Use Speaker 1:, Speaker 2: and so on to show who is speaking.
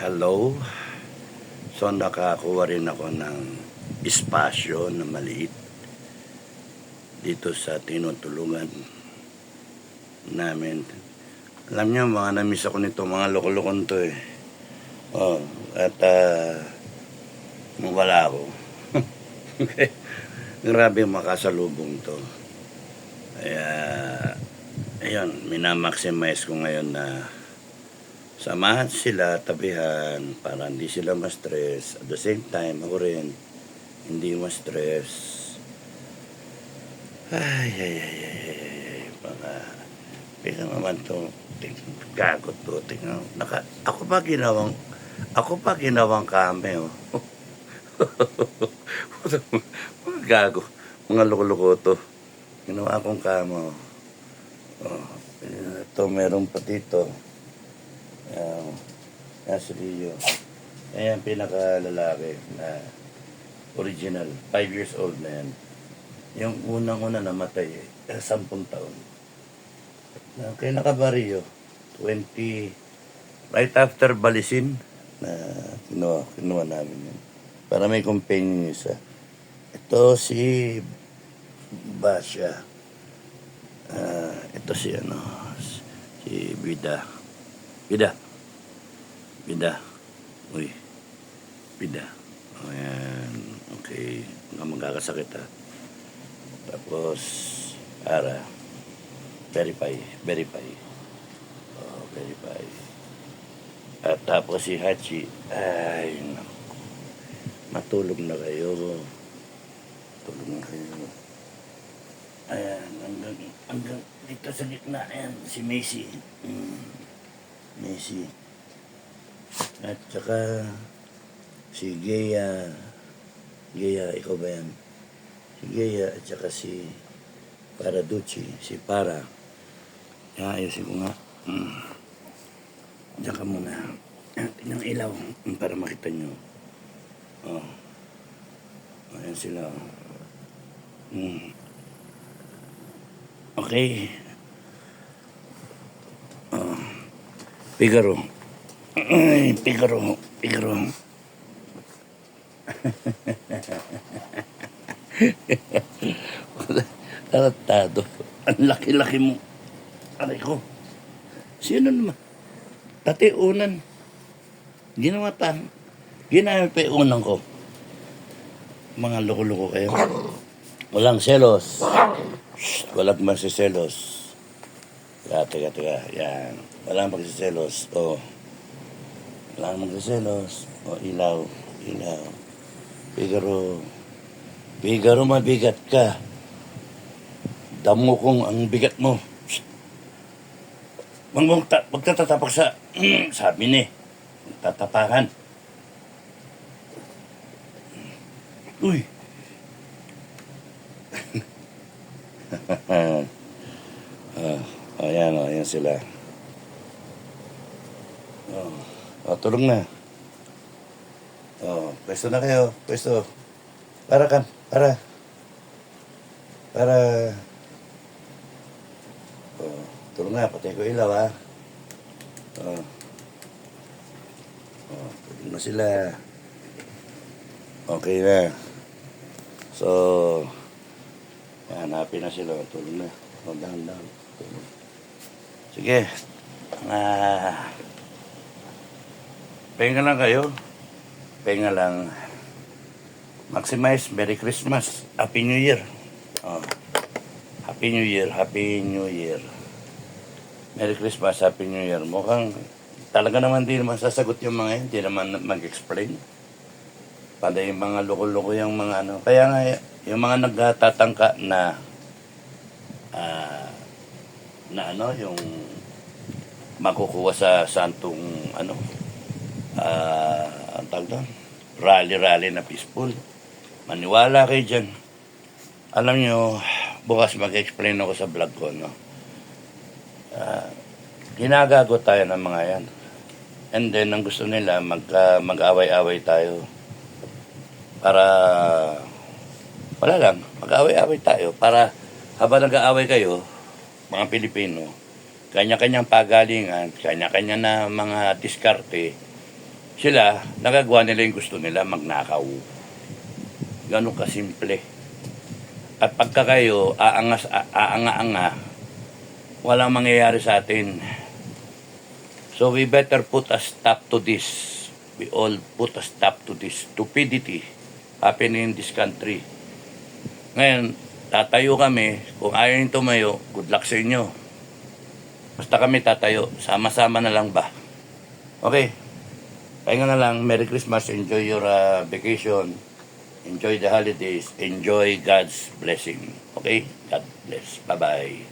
Speaker 1: Hello. So nakakuha rin ako ng espasyo na maliit dito sa tinutulungan namin. Alam niyo, mga namiss ako nito, mga loko-lokon to eh. At wala ako. Grabe makasalubong to. Kaya, ayun, minamaximize ko ngayon na samahan sila, tabihan, para hindi sila ma-stress. At the same time, ako rin, hindi ma-stress. Ay. Pisa naman to. Gagot to. Tingnan. Ako pa ginawang kame, oh. Mga gago. Mga loko-loko to. Ginawa akong kama, oh. Ito, meron pa dito. Si Rio. Ayan, pinakalalaki na original. 5 years old na yan. Yung unang-una namatay, 10 taon. Kaya nakabario, 20, right after Balisin, na kinuha namin yun. Para may companion isa. Ito si Basya. Ito si si Bida. Uy, Bida. Ayan, okay. Nga magkakasakit ha. Tapos, Ara. Verify. Verify. At tapos si Hachi. Ay, naku. Matulog na kayo. Ayan, hanggang dito sa gitna. Ayan, si Macy. Macy. At saka si Gea. Gea, ikaw ba yan? Si Gea at saka si Paraducci. Si Para. Ayusin ko nga. Diyan ka muna. Tingnan ang ilaw para makita nyo. Ayan sila. Okay. Figaro. Ay, Figaro. Taratado. Ang laki-laki mo. Aray ko. Sino naman? Dati unan. Ginamit pa yung unan ko. Mga loko-loko kayo. Walang selos. Walang magsiselos. Teka. Yan. Walang magsiselos. Walang magsiselos. Ilaw. Figaro, mabigat ka. Damo kong ang bigat mo. Magtatapak sa sabi ni. Tatapakan. Uy. Ayan sila. Tulong na. Pwesto na kayo. Pwesto. Para. Tulong na, patay ko ilaw ha. Tulong na sila. Okay na. So, hanapin na sila. Tulong na. Dahan. Sige. Pahinga lang kayo. Pahinga lang. Maximize. Merry Christmas. Happy New Year. Happy New Year. Merry Christmas, Happy New Year. Mukhang talaga naman di naman sasagot yung mga yun. Di naman mag-explain. Pada yung mga loko-loko yung mga ano. Kaya nga, yung mga nagtatangka na yung makukuha sa santong ang tawag doon, rally na peaceful. Maniwala kayo dyan. Alam nyo, bukas mag-explain ako sa vlog ko, no? Ginagago tayo ng mga yan. And then, ang gusto nila, mag-away-away tayo. Para, wala lang, mag-away-away tayo. Para, habang nag-aaway kayo, mga Pilipino, kanya-kanyang pagalingan, kanya-kanya na mga diskarte, Sila, nagagawa nila yung gusto nila, magnakaw. Ganun kasimple. At pagka kayo aanga-anga, walang mangyayari sa atin. So we better put a stop to this. We all put a stop to this stupidity happening in this country. Ngayon, tatayo kami. Kung ayaw nyo tumayo, good luck sa inyo. Basta kami tatayo. Sama-sama na lang ba? Okay. Pahinga na lang. Merry Christmas. Enjoy your vacation. Enjoy the holidays. Enjoy God's blessing. Okay? God bless. Bye-bye.